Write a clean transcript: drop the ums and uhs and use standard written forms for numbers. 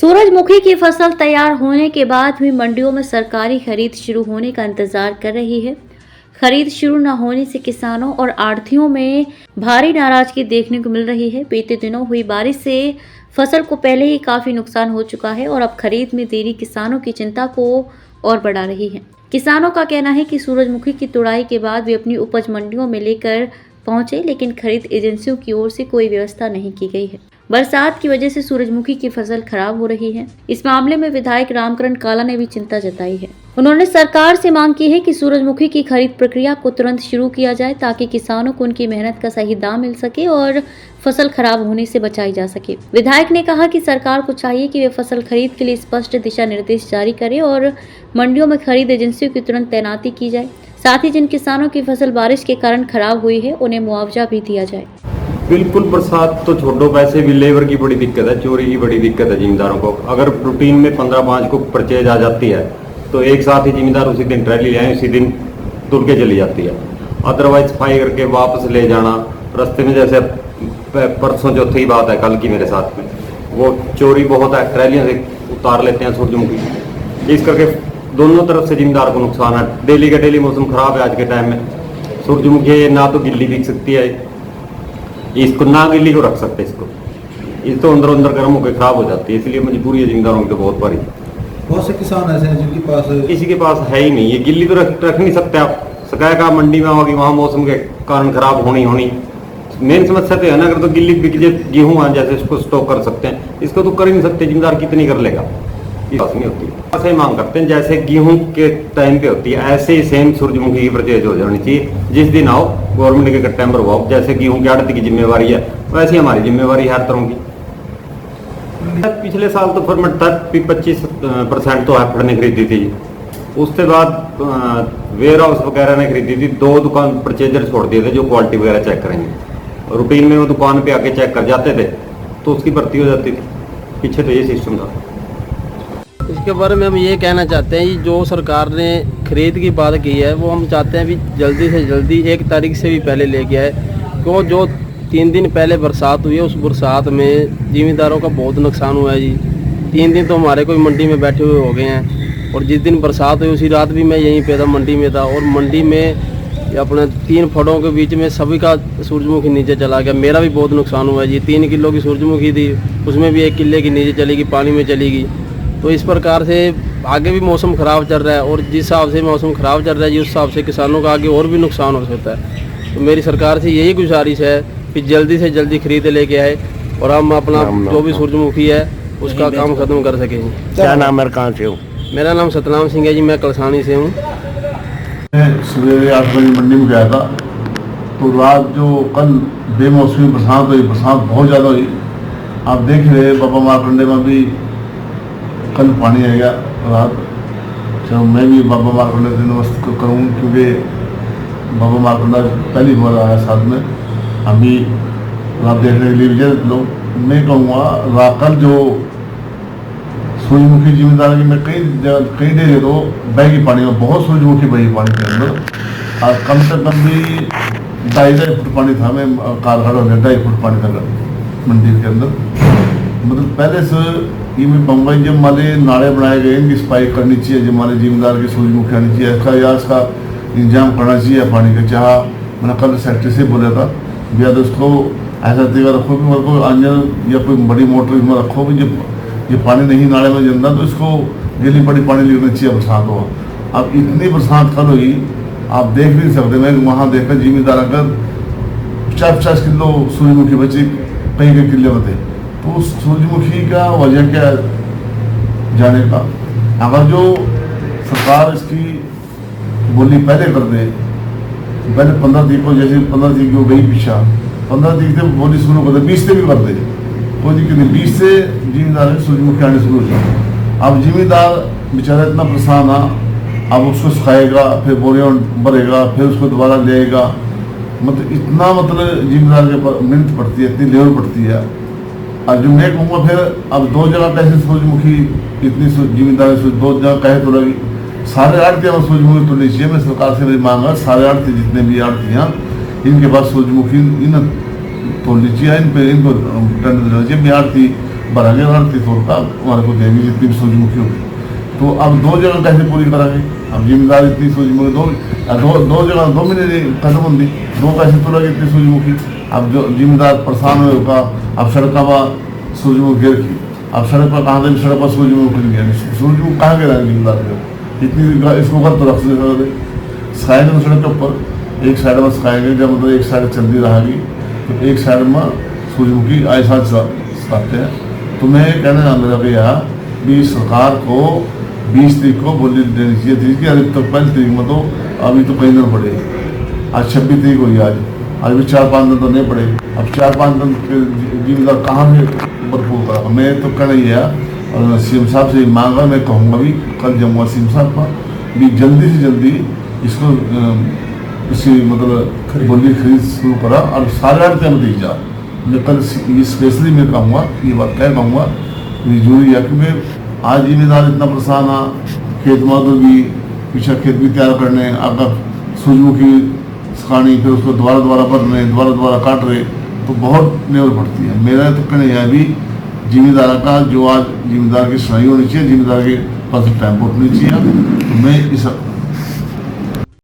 सूरजमुखी की फसल तैयार होने के बाद भी मंडियों में सरकारी खरीद शुरू होने का इंतजार कर रही है। खरीद शुरू न होने से किसानों और आढ़तियों में भारी नाराजगी देखने को मिल रही है। बीते दिनों हुई बारिश से फसल को पहले ही काफी नुकसान हो चुका है और अब खरीद में देरी किसानों की चिंता को और बढ़ा रही है। किसानों का कहना है कि सूरजमुखी की तुड़ाई के बाद वे अपनी उपज मंडियों में लेकर पहुंचे, लेकिन खरीद एजेंसियों की ओर से कोई व्यवस्था नहीं की गई है। बरसात की वजह से सूरजमुखी की फसल खराब हो रही है। इस मामले में विधायक रामकरण काला ने भी चिंता जताई है। उन्होंने सरकार से मांग की है कि सूरजमुखी की खरीद प्रक्रिया को तुरंत शुरू किया जाए ताकि किसानों को उनकी मेहनत का सही दाम मिल सके और फसल खराब होने से बचाई जा सके। विधायक ने कहा कि सरकार को चाहिए कि वे फसल खरीद के लिए स्पष्ट दिशा निर्देश जारी करे और मंडियों में खरीद एजेंसियों की तुरंत तैनाती की जाए। साथ ही जिन किसानों की फसल बारिश के कारण खराब हुई है उन्हें मुआवजा भी दिया जाए। बिल्कुल, बरसात तो छोड़ो, वैसे भी लेबर की बड़ी दिक्कत है, चोरी की बड़ी दिक्कत है जिम्मेदारों को। अगर रूटीन में 15-5 को परचेज आ जाती है तो एक साथ ही जिम्मेदार उसी दिन ट्रैली ले आए, उसी दिन तुर के चली जाती है। अदरवाइज सफाई करके वापस ले जाना रास्ते में, जैसे परसों चौथी बात है कल की मेरे साथ में, वो चोरी बहुत है, ट्रैलियों से उतार लेते हैं सूरजमुखी। इस करके दोनों तरफ से जिम्मेदार को नुकसान है। डेली का डेली मौसम खराब है आज के टाइम में। सूरजमुखी ना तो गिल्ली बिक सकती है, इसको ना गिल्ली को रख सकते, इस तो अंदर अंदर गर्म होकर खराब हो जाती है। इसलिए मजबूरी है जिम्मेदारों की तो बहुत भारी। बहुत से किसान ऐसे हैं जिनके पास किसी के पास है ही नहीं, ये गिल्ली तो रख नहीं सकते आप। शिकायत आप मंडी में होगी, वहाँ मौसम के कारण खराब होनी मेन समस्या तो है ना। अगर तो गिल्ली बिक जाए, गेहूँ आ जैसे इसको स्टॉक कर सकते हैं, इसको तो कर ही नहीं सकते। जिम्मेदार कितनी कर लेगा, बात नहीं होती। ऐसे मांग करते हैं जैसे गेहूं के टाइम पे होती है, ऐसे ही सेम सूरजमुखी की परचेज हो जानी चाहिए। जिस दिन आओ गवर्नमेंट के कट्टे में भरवाओ, जैसे गेहूं की आड़ती की जिम्मेवारी है वैसे हमारी जिम्मेवारी हर तरह की। पिछले साल तो फरमेट था 25% तो है फड़ने खरीदी थी। उसके बाद वेयर हाउस वगैरह ने खरीदी थी। 2 दुकान परचेजर छोड़ दिए थे जो क्वालिटी वगैरह चेक करेंगे। रूटीन में वो दुकान पे आके चेक कर जाते थे तो उसकी भर्ती हो जाती थी। पीछे तो ये सिस्टम था। इसके बारे में हम ये कहना चाहते हैं कि जो सरकार ने खरीद की बात की है वो हम चाहते हैं भी जल्दी से जल्दी 1 तारीख से भी पहले लेके आए। क्यों जो 3 दिन पहले बरसात हुई है उस बरसात में जिम्मेदारों का बहुत नुकसान हुआ है जी। 3 दिन तो हमारे कोई मंडी में बैठे हुए हो गए हैं और जिस दिन बरसात हुई उसी रात भी मैं यहीं पे था, मंडी में था। और मंडी में अपने 3 फड़ों के बीच में सभी का सूरजमुखी नीचे चला गया। मेरा भी बहुत नुकसान हुआ है जी। 3 किलो की सूरजमुखी थी, उसमें भी 1 किले की नीचे चली गई, पानी में चली गई। तो इस प्रकार से आगे भी मौसम ख़राब चल रहा है और जिस हिसाब से मौसम ख़राब चल रहा है जिस हिसाब से किसानों का आगे और भी नुकसान हो सकता है। तो मेरी सरकार से यही गुजारिश है कि जल्दी से जल्दी खरीद लेके आए और हम अपना जो भी सूरजमुखी है उसका काम ख़त्म कर सकें। क्या नाम है, कहाँ से हो? मेरा नाम सतनाम सिंह है जी, मैं कलसानी से हूँ। सवेरे 8 बजे मंडी में गया था तो रात जो कल बेमौसमी बरसात हुई, बरसात बहुत ज़्यादा हुई। आप देख रहे बाबा मारकंडे में भी कल पानी आएगा रात। चलो मैं भी बाबा मारकंडा से नमस्ते करूँ क्योंकि बाबा मारकंडा पहली बार आया साथ में। अभी रात देखने के लिए भी लोग, मैं कहूँगा कल जो सूरजमुखी जिम्मेदार की मैं कई जगह तो बहेगी पानी में, बहुत सूरजमुखी बहेगी पानी के अंदर। और कम से कम भी 2.5 फुट पानी था। मैं कार खड़ा हो गया, 2.5 फुट पानी था मंदिर के अंदर। मतलब पहले से ये मैं बम्बई जब माले नाले बनाए गए इनकी सफाई करनी चाहिए, जब माले जिम्मेदार की सूरजमुखी आनी चाहिए, इसका या इसका इंतजाम करना चाहिए पानी का। चाह मैंने कल सेक्रेटरी से बोला था भैया तो उसको ऐसा तरीका रखो कि मेरे को अंजन या कोई बड़ी मोटर इसमें रखो कि जब ये पानी नहीं नाले में जमना तो इसको डेली बड़ी पानी लेना चाहिए बरसात हो। अब इतनी बरसात कल हुई आप देख भी नहीं सकते। मैं वहाँ देखकर जिम्मेदार अगर 50 किलो सूरजमुखी बची कई किले में थे। तो सूरजमुखी का वजह क्या है जाने का। अगर जो सरकार इसकी बोली पहले कर दे, पहले 15 तारीख को, जैसे 15 तारीख को गई पीछा, 15 तारीख से बोली शुरू कर दे, 20 से भी कर दे, कोई दिक्कत नहीं। 20 से जिम्मेदार सूरजमुखी आने शुरू हो जाए। अब जिम्मेदार बेचारा इतना परेशान है, अब उसको सुखाएगा, फिर बोरियाँ भरेगा, फिर उसको दोबारा लेगा। मतलब इतना जिम्मेदार के ऊपर मेहनत पड़ती है, इतनी लेबर पड़ती है। और जो मैं कहूँगा फिर अब 2 जगह कैसे सूरजमुखी इतनी जिम्मेदारी 2 जगह कैसे तोड़ेगी। सारे आड़तियाँ में सूरजमुखी तोड़नी चाहिए। मैं सरकार से मेरी मांग है सारे आड़ती जितने भी आड़तियाँ इनके पास सूरजमुखी इन तोड़नी चाहिए, इनको टेंडर देना चाहिए। आड़ती भरेंगे 38 का हमारे को देंगे जितनी भी सूरजमुखी होगी। तो अब 2 जगह कैसे पूरी कराएंगे? अब जिम्मेदार इतनी सूरजमुखी दो जगह 2 महीने खत्म होंगी, 2 कैसे तुलेगी इतनी सूरजमुखी? अब जो जिम्मेदार परेशान होगा, अब सड़क पर सूरजमुखी गिर की, अब सड़क पर कहाँ सड़क पर सूरजमुखी गिर, सूरजमुखी कहाँ गिरा जिम्मेदार को इतनी इसको कर तो रख सकते सिखाएंगे। तो सड़क के ऊपर एक साइड में सिखाएंगे, जब मतलब एक साइड चलती रहेगी तो एक साइड में सूरजमुखी ऐसा सिखाते हैं। तो मैं ये कहना चाह मेरा भैया भी सरकार को 20 तारीख को बोली देनी चाहिए थी कि अभी तक 1 तारीख में तो अभी तो कहीं दिन पड़े, आज 26 तारीख हुई, आज भी 4-5 दिन तो नहीं पड़े। अब 4-5 दिन के जिम्मेदार कहाँ से भरपूर करा? मैं तो कहना ही है और सीएम साहब से मांगा, मैं कहूँगा भी कल जाऊँगा सीएम साहब पर भी जल्दी से जल्दी इसको इसकी मतलब बोली खरीद शुरू करा और सारे आड़ते में दी जा। मैं कल स्पेशली मैं कहूँगा, ये बात कह कहूँगा जरूरी है कि मैं आज जिम्मेदार इतना परेशान आ, खेत मजदूर भी पीछे खेत भी तैयार करने, आपका सूरजमुखी सुखानी, फिर उसको दोबारा भरने, दोबारा काट रहे, तो बहुत लेवल पड़ती है। मेरा तो कहना यह भी जिम्मेदार का जो आज जिम्मेदार की सुनाई होनी चाहिए, जिम्मेदार के पास टाइम होनी चाहिए। तो मैं इस